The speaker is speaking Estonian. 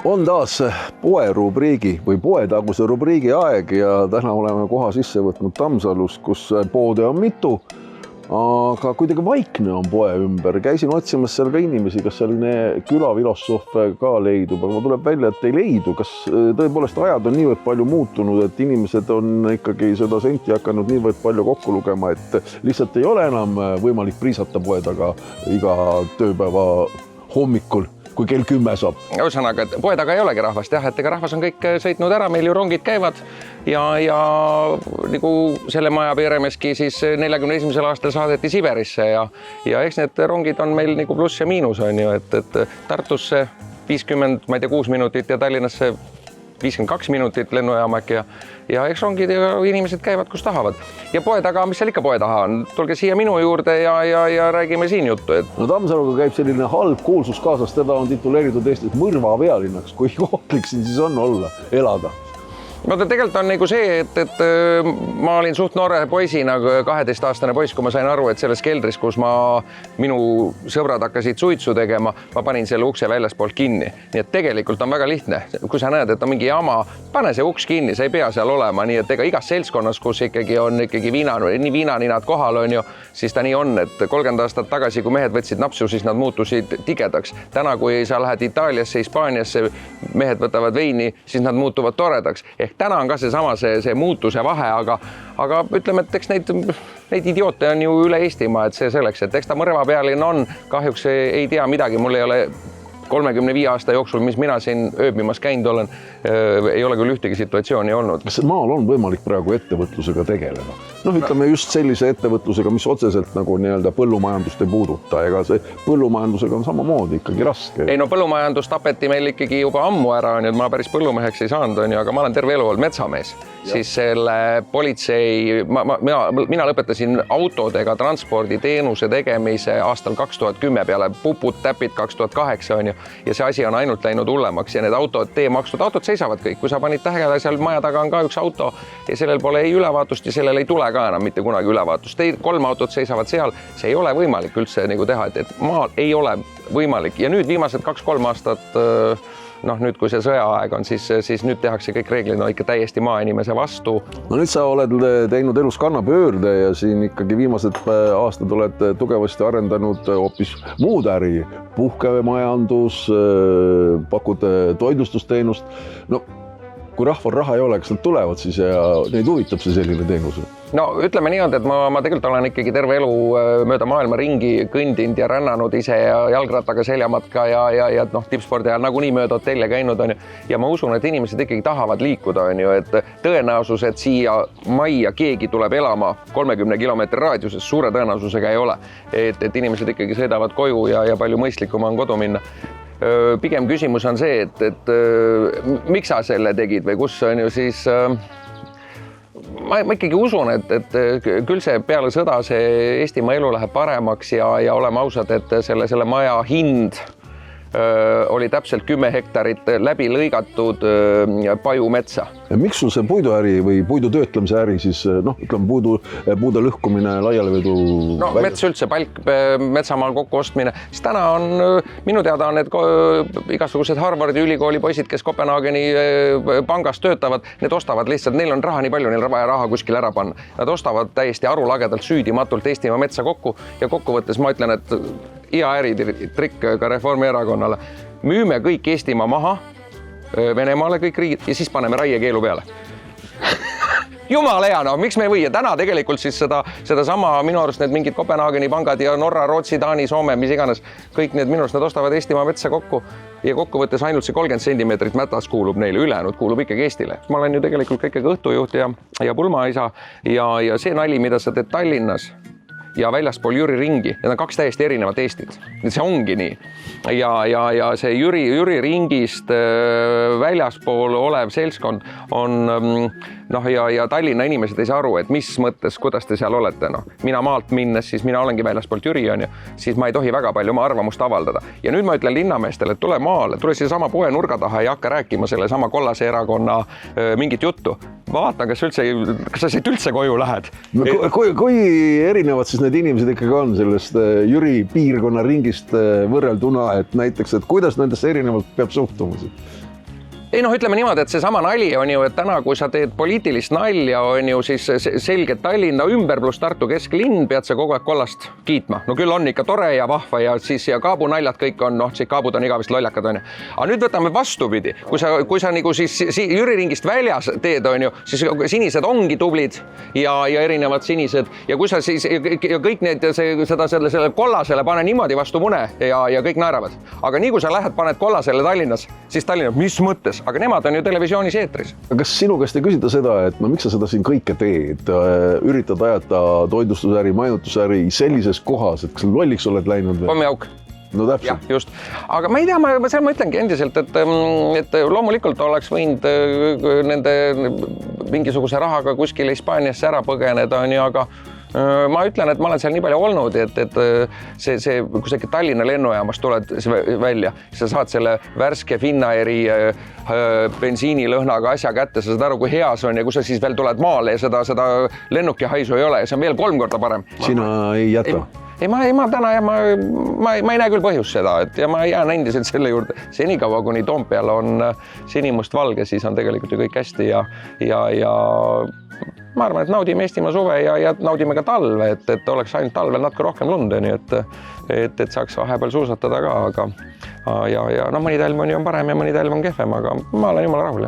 On taas poerubriigi või poetaguse rubriigi aeg ja täna oleme koha sisse võtnud Tammsalus, kus poode on mitu, aga kuidagi vaikne on poe ümber. Käisin otsimas seal ka inimesi, kas selline külafilosof ka leidub, aga tuleb välja, et ei leidu. Kas tõepoolest ajad on niivõrd palju muutunud, et inimesed on ikkagi seda senti hakanud niivõrd palju kokku lugema, et lihtsalt ei ole enam võimalik priisata poe taga iga tööpäeva hommikul, kui kell 10 saab. Ühesõnaga, et poe taga ei olegi rahvast, jah, et ega rahvas on kõik sõitnud ära, meil ju rongid käivad ja nagu selle maja Peeremeski siis 41. aastal saadeti Siberisse ja eks need rongid on meil nagu pluss ja miinus on ju, et Tartusse 50, ma ei tea, 6 minutit ja Tallinnasse 52 minutit lennujaam äkki ja eks rongid ja inimesed käivad, kus tahavad. Ja poe taga, mis seal ikka poe taha on? Tulge siia minu juurde ja räägime siin juttu. No Tammsaluga käib selline halb kuulsus kaasas, teda on tituleeritud Eestis mõrva pealinnaks. Kui ohtlik siin siis on olla, elada? No tegelikult on nagu see, et ma olin suht noore poisina, 12-aastane poiss, kui ma sain aru, et selles keldris, kus minu sõbrad hakkasid suitsu tegema, ma panin selle ukse väljaspoolt kinni. Nii et tegelikult on väga lihtne. Kui sa näed, et on mingi jama, pane see uks kinni, sa ei pea seal olema. Nii et ega igas seltskonnas, kus ikkagi on viinaninad kohal on ju, siis ta nii on, et 30 aastat tagasi, kui mehed võtsid napsu, siis nad muutusid tigedaks. Täna, kui sa lähed Itaaliasse, Hispaaniasse, mehed võtavad veini, siis nad muutuvad toredaks. Täna on ka see muutuse vahe, aga ütleme, et eks neid idioote on ju üle Eestimaa, et see selleks, et eks ta mõrva pealinn on, kahjuks ei tea midagi, mul ei ole 35 aasta jooksul, mis mina siin ööbimas käinud olen, ei ole küll ühtegi situatsiooni olnud. Kas maal on võimalik praegu ettevõtlusega tegeleda? Ütleme just sellise ettevõtlusega, mis otseselt nagu nii-öelda põllumajandust ei puuduta, ega see põllumajandusega on samamoodi ikkagi raske. Ei no põllumajandus tapeti meil ikkagi juba ammu ära, nii et ma päris põllumeheks ei saanud, aga ma olen terve elu olnud metsamees. Siis selle politsei, mina lõpetasin autodega transporditeenuse tegemise aastal 2010 peale puput täpid 2008 on ju, ja see asi on ainult läinud hullemaks ja need autod seisavad kõik, kui sa panid tähele, seal maja taga on ka üks auto ja sellel pole ei ülevaatust ja sellel ei tule ka enam mitte kunagi ülevaatust. 3 autot seisavad seal, see ei ole võimalik üldse nagu teha, et maal ei ole võimalik ja nüüd viimased 2-3 aastat nüüd kui see sõjaaeg on, siis nüüd tehakse kõik reeglid ikka täiesti maainimese vastu. No nüüd sa oled teinud elus kannapöörde ja siin ikkagi viimased aastad oled tugevasti arendanud hoopis muud äri, puhkemajandus, pakud toitlustusteenust. No kui rahval raha ei ole, kas nad tulevad siis ja neid huvitab see selline teenus? No ütleme nii, et ma tegelikult olen ikkagi terve elu mööda maailma ringi kõndinud ja rännanud ise ja jalgrattaga seljamatka ja tippspordi ajal nagunii mööda hotelle käinud on ju. Ja ma usun, et inimesed ikkagi tahavad liikuda on ju, et tõenäosus, et siia majja keegi tuleb elama 30 kilomeetri raadiuses, suure tõenäosusega ei ole. Et inimesed ikkagi sõidavad koju ja palju mõistlikum on kodu minna. Pigem küsimus on see, et miks sa selle tegid või kus on ju siis ma ikkagi usun, et küll see peale sõda see Eestimaa elu läheb paremaks ja oleme ausad, et selle maja hind oli täpselt 10 hektarit läbi lõigatud pajumetsa. Miks sul see puiduäri või puidu töötlemise äri siis, ütleme puude lõhkumine, laialevedu? No mets üldse, palk, metsamaal kokku ostmine. Siis täna on, minu teada on need igasugused Harvardi ülikooli poisid, kes Kopenhaageni pangas töötavad, need ostavad lihtsalt, neil on raha nii palju, neil on vaja raha kuskil ära panna. Nad ostavad täiesti arulagedalt süüdimatult Eestimaa metsa kokku ja kokkuvõttes ma ütlen, et hea äritrikk ka Reformierakonnale. Müüme kõik Eestimaa maha, Venemaale kõik riigid ja siis paneme raiekeelu peale. Jumal hea, miks me ei või? Ja täna tegelikult siis seda sama minu arust need mingid Kopenhaageni pangad ja Norra, Rootsi, Taani, Soome, mis iganes, kõik need minu arust nad ostavad Eestimaa metsa kokku ja kokkuvõttes ainult see 30 sentimeetrit mätas kuulub neile, ülejäänud kuulub ikkagi Eestile. Ma olen ju tegelikult ikkagi õhtujuht ja pulmaisa ja see nali, mida sa teed Tallinnas ja väljaspool Jüri ringi, need on 2 täiesti erinevat Eestit. See ongi nii. Ja see Jüri ringist väljaspool olev seltskond on ja Tallinna inimesed ei saa aru, et mis mõttes, kuidas te seal olete. Mina maalt minnes, siis mina olengi väljaspoolt Jüri on ju, siis ma ei tohi väga palju oma arvamust avaldada. Ja nüüd ma ütlen linnameestele, et tule maale, tule siia sama poe nurga taha ja hakka rääkima selle sama kollase erakonna mingit juttu. Vaatan, kas sa siit üldse koju lähed? Kui erinevad siis need inimesed ikkagi on sellest Jüri piirkonna ringist võrrelduna, et näiteks, et kuidas nendesse erinevalt peab suhtumus? ei noh, ütleme niimoodi, et seesama nali on ju, et täna, kui sa teed poliitilist nalja, on ju siis selgelt Tallinna ümber pluss Tartu kesklinn, pead sa kogu aeg kollast kiitma. No küll on ikka tore ja vahva ja siis ja Kaabu naljad kõik on, noh, siis Kaabud on igavest lollakad, on ju. Aga nüüd võtame vastupidi, kui sa nagu siis Jüri ringist väljas teed, on ju, siis sinised ongi tublid ja erinevad sinised ja kui sa siis ja kõik need selle kollasele pane niimoodi vastu mune ja kõik naeravad. Aga nii kui sa lähed, paned kollasele Tallinnas, siis Tallinna, mis mõttes? Aga nemad on ju televisioonis eetris. Kas sinu käest ei küsida seda, et no miks sa seda siin kõike teed? Üritad ajata toitlustusäri, majutusäri sellises kohas, et kas lolliks oled läinud? Pommiauk. No täpselt. Ja, just. Aga ma ei tea, seal ma ütlengi endiselt, et loomulikult oleks võinud nende mingisuguse rahaga kuskil Hispaaniasse ära põgeneda, on ju, aga ma ütlen, et ma olen seal nii palju olnud, et see kusagil Tallinna lennujaamast tuled välja, sa saad selle värske Finnairi bensiinilõhnaga asja kätte, sa saad aru, kui hea see on ja kui sa siis veel tuled maale ja seda lennuki haisu ei ole ja see on veel 3 korda parem. Sina ei jäta? Ma täna ja ma ei näe küll põhjust seda, et ja ma jään endiselt selle juurde. Senikaua, kuni Toompeal on sinimust valge, siis on tegelikult ju kõik hästi ja ma arvan, et naudime Eestimaa suve ja naudime ka talve, et oleks ainult talvel natuke rohkem lund, nii et saaks vahepeal suusatada ka, aga ja noh, mõni talv on ju parem ja mõni talv on kehvem, aga ma olen jumala rahul.